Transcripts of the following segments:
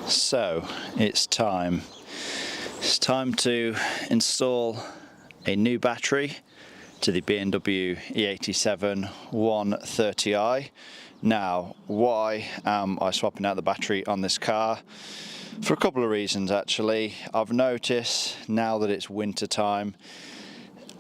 So it's time to install a new battery to the BMW E87 130i. Now, why am I swapping out the battery on this car? For a couple of reasons actually. I've noticed now that it's winter time,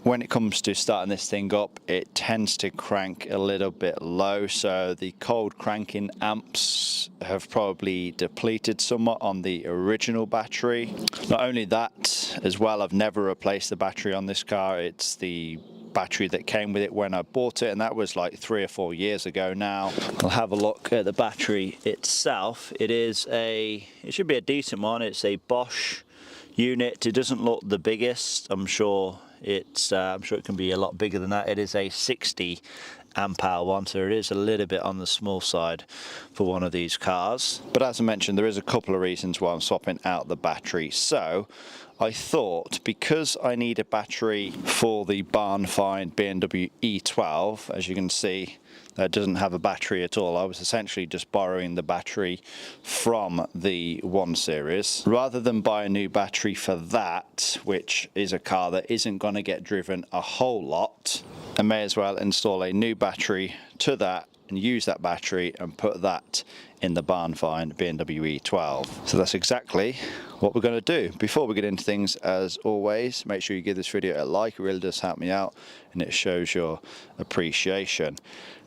when it comes to starting this thing up, it tends to crank a little bit low, so the cold cranking amps have probably depleted somewhat on the original battery. Not only that, as well, I've never replaced the battery on this car. It's the battery that came with it when I bought it, and that was like 3 or 4 years ago now. I'll have a look at the battery itself. It should be a decent one. It's a Bosch unit. It doesn't look the biggest. I'm sure it can be a lot bigger than that. It is a 60 amp hour one, so it is a little bit on the small side for one of these cars. But as I mentioned, there is a couple of reasons why I'm swapping out the battery. So I thought, because I need a battery for the barn find BMW E12, as you can see, that doesn't have a battery at all. I was essentially just borrowing the battery from the 1 Series. Rather than buy a new battery for that, which is a car that isn't going to get driven a whole lot, I may as well install a new battery to that and use that battery and put that in the barn find BMW E12. So that's exactly what we're going to do. Before we get into things, as always, make sure you give this video a like. It really does help me out and it shows your appreciation.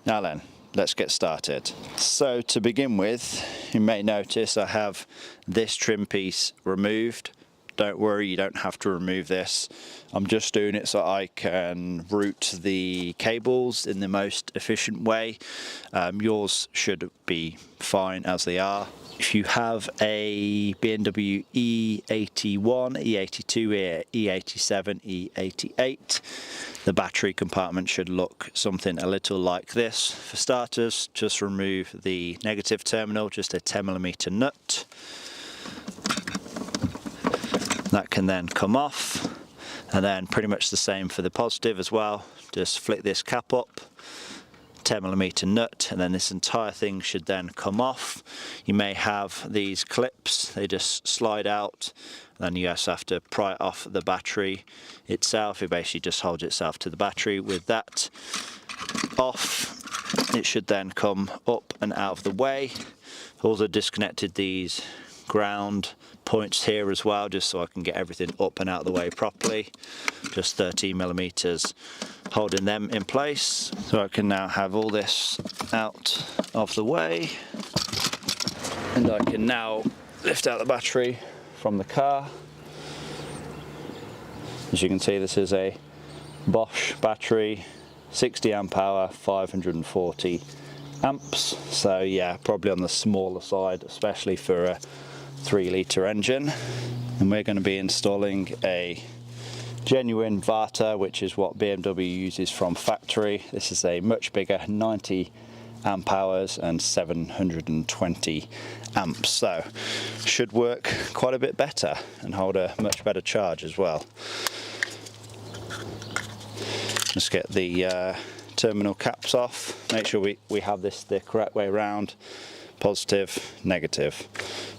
Now then, let's get started. So to begin with, you may notice I have this trim piece removed. Don't worry, you don't have to remove this. I'm just doing it so I can route the cables in the most efficient way. Yours should be fine as they are. If you have a BMW E81, E82, E87, E88, the battery compartment should look something a little like this. For starters, just remove the negative terminal, just a 10mm nut. That can then come off, and then pretty much the same for the positive as well. Just flick this cap up, 10mm nut, and then this entire thing should then come off. You may have these clips, they just slide out, then you just have to pry it off the battery itself. It basically just holds itself to the battery. With that off, it should then come up and out of the way. I've also disconnected these ground points here as well, just so I can get everything up and out of the way properly. Just 13mm holding them in place. So I can now have all this out of the way, and I can now lift out the battery from the car. As you can see, this is a Bosch battery, 60 amp hour, 540 amps. So yeah, probably on the smaller side, especially for a 3-litre engine. And we're going to be installing a genuine Varta, which is what BMW uses from factory. This is a much bigger, 90 amp hours and 720 amps, so should work quite a bit better and hold a much better charge as well. Let's get the terminal caps off. Make sure we have this the correct way around. Positive, negative,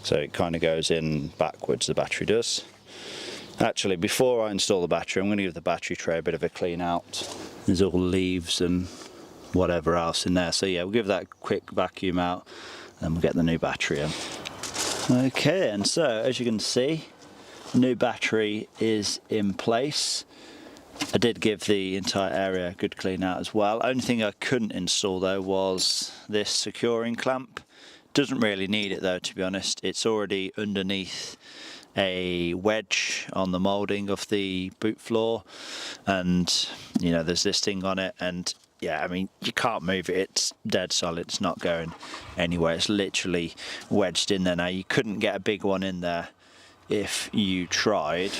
so it kind of goes in backwards, the battery does. Actually, before I install the battery, I'm going to give the battery tray a bit of a clean out. There's all leaves and whatever else in there, so yeah, we'll give that a quick vacuum out and we'll get the new battery in. Okay, and so as you can see, the new battery is in place. I did give the entire area a good clean out as well. Only thing I couldn't install though was this securing clamp. Doesn't really need it though, to be honest. It's already underneath a wedge on the moulding of the boot floor, and you know, there's this thing on it, and yeah, I mean, you can't move it. It's dead solid. It's not going anywhere. It's literally wedged in there. Now, you couldn't get a big one in there if you tried.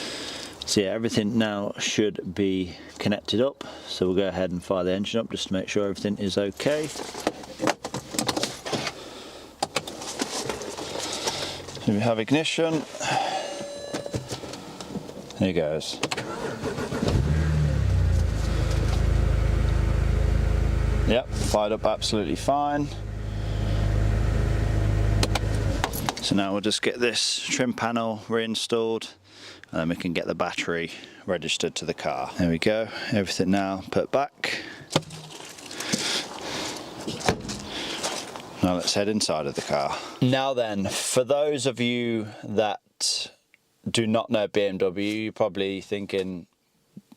So yeah, everything now should be connected up. So we'll go ahead and fire the engine up just to make sure everything is okay. So we have ignition. There it goes. Yep, fired up absolutely fine. So now we'll just get this trim panel reinstalled, and then we can get the battery registered to the car. There we go, everything now put back. Now let's head inside of the car. Now then, for those of you that do not know BMW, you're probably thinking,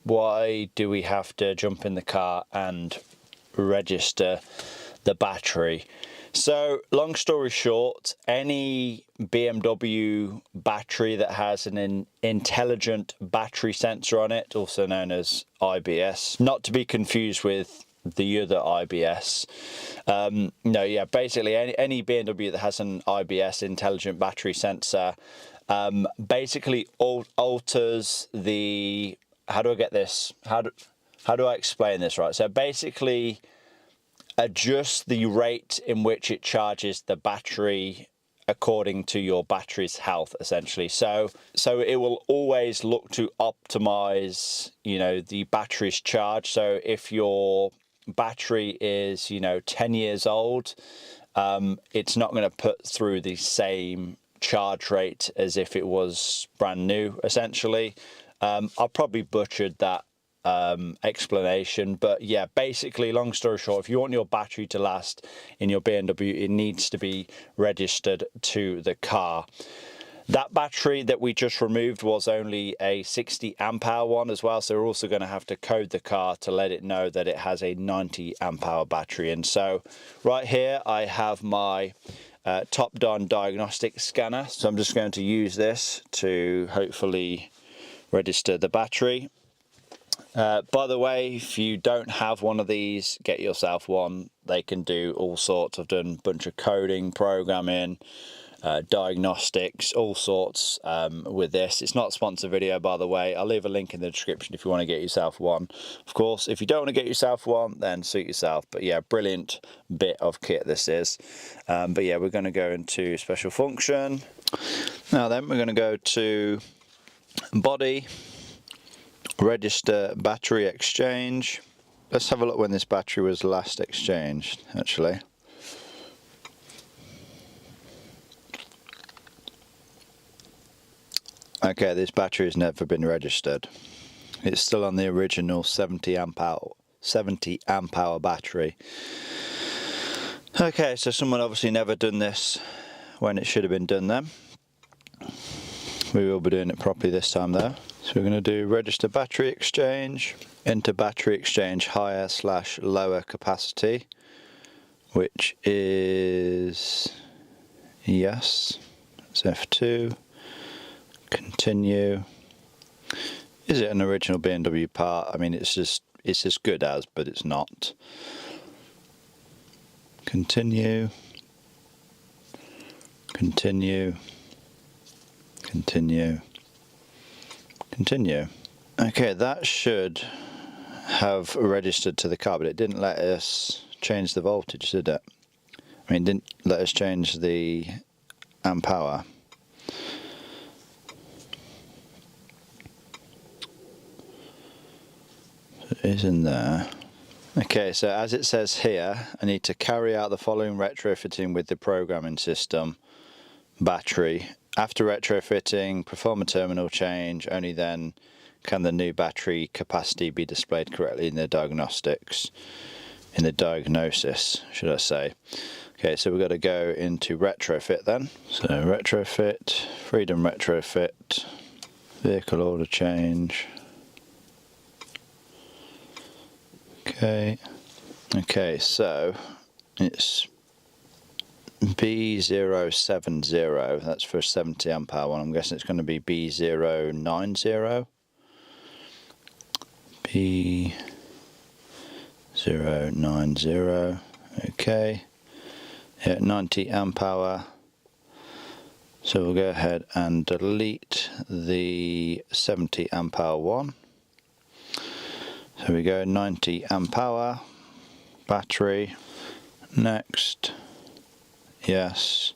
why do we have to jump in the car and register the battery? So, long story short, any BMW battery that has an intelligent battery sensor on it, also known as IBS, not to be confused with the other IBS. Basically any BMW that has an IBS, intelligent battery sensor, basically alters the, how do I get this? How do I explain this right? So basically adjusts the rate in which it charges the battery according to your battery's health, essentially. So it will always look to optimize, the battery's charge. So if your battery is 10 years old, it's not going to put through the same charge rate as if it was brand new, essentially. I probably butchered that explanation, but yeah, basically, long story short, if you want your battery to last in your BMW, it needs to be registered to the car. That battery that we just removed was only a 60 amp hour one as well, so we're also going to have to code the car to let it know that it has a 90 amp hour battery. And so right here I have my Topdon diagnostic scanner, so I'm just going to use this to hopefully register the battery. By the way, if you don't have one of these, get yourself one. They can do all sorts. I've done a bunch of coding, programming, diagnostics, all sorts with this. It's not a sponsored video, by the way. I'll leave a link in the description if you want to get yourself one. Of course, if you don't want to get yourself one, then suit yourself. But yeah, brilliant bit of kit this is. But yeah, we're going to go into special function. Now then, we're going to go to body, register battery exchange. Let's have a look when this battery was last exchanged, actually. Okay, this battery has never been registered. It's still on the original 70 amp hour battery. Okay, so someone obviously never done this when it should have been done then. We will be doing it properly this time though. So we're going to do register battery exchange, enter battery exchange higher/lower capacity, which is yes. It's F2. Continue. Is it an original BMW part? I mean, it's as good as, but it's not. Continue. Continue. Continue. Continue. Okay, that should have registered to the car, but it didn't let us change the voltage, did it? I mean, it didn't let us change the amp hour. It is in there. Okay, so as it says here, I need to carry out the following retrofitting with the programming system battery. After retrofitting, perform a terminal change. Only then can the new battery capacity be displayed correctly in the diagnosis, should I say. Okay, so we've got to go into retrofit then. So retrofit, freedom retrofit, vehicle order change. Okay, so it's B070, that's for a 70 amp hour one. I'm guessing it's going to be B090. B090, okay. Yeah, 90 amp hour. So we'll go ahead and delete the 70 amp hour one. So we go 90 amp hour, battery, next, yes,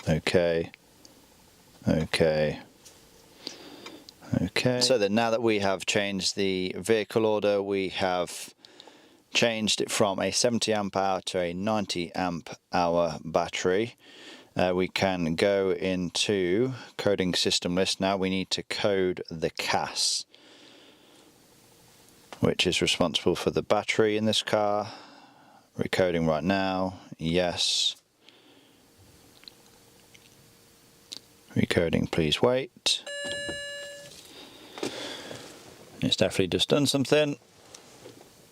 okay, okay, okay. So then now that we have changed the vehicle order, we have changed it from a 70 amp hour to a 90 amp hour battery. We can go into coding system list. Now we need to code the CAS, which is responsible for the battery in this car. Recoding right now, yes. Recoding, please wait. It's definitely just done something.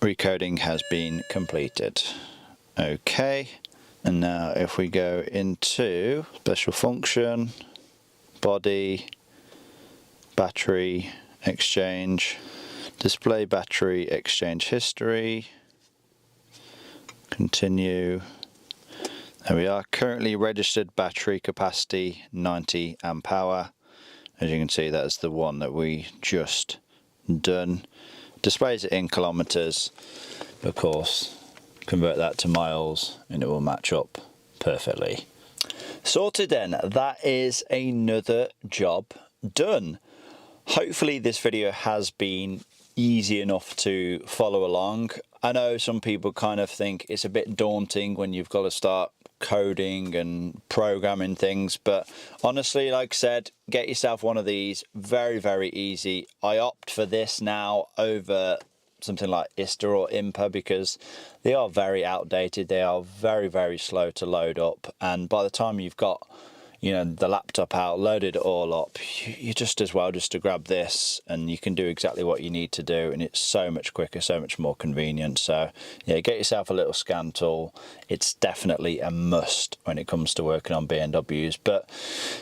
Recoding has been completed. Okay, and now if we go into special function, body, battery exchange, display battery exchange history, continue. There we are, currently registered battery capacity 90 amp hour. As you can see, that's the one that we just done. Displays it in kilometers, of course. Convert that to miles and it will match up perfectly. Sorted then, that is another job done. Hopefully this video has been easy enough to follow along. I know some people kind of think it's a bit daunting when you've got to start coding and programming things, but honestly, like I said, get yourself one of these. Very, very easy. I opt for this now over something like ISTA or IMPA because they are very outdated. They are very, very slow to load up, and by the time you've got, you know, the laptop out, loaded it all up, you just as well just to grab this and you can do exactly what you need to do, and it's so much quicker, so much more convenient. So yeah, get yourself a little scan tool. It's definitely a must when it comes to working on BMWs. But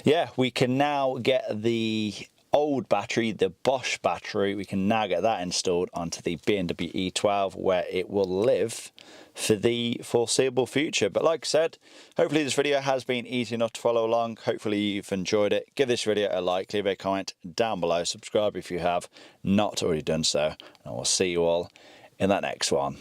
yeah, we can now get the old battery, the Bosch battery, we can now get that installed onto the BMW E12 where it will live for the foreseeable future. But like I said, hopefully this video has been easy enough to follow along. Hopefully you've enjoyed it. Give this video a like, leave a comment down below, subscribe if you have not already done so, and I will see you all in that next one.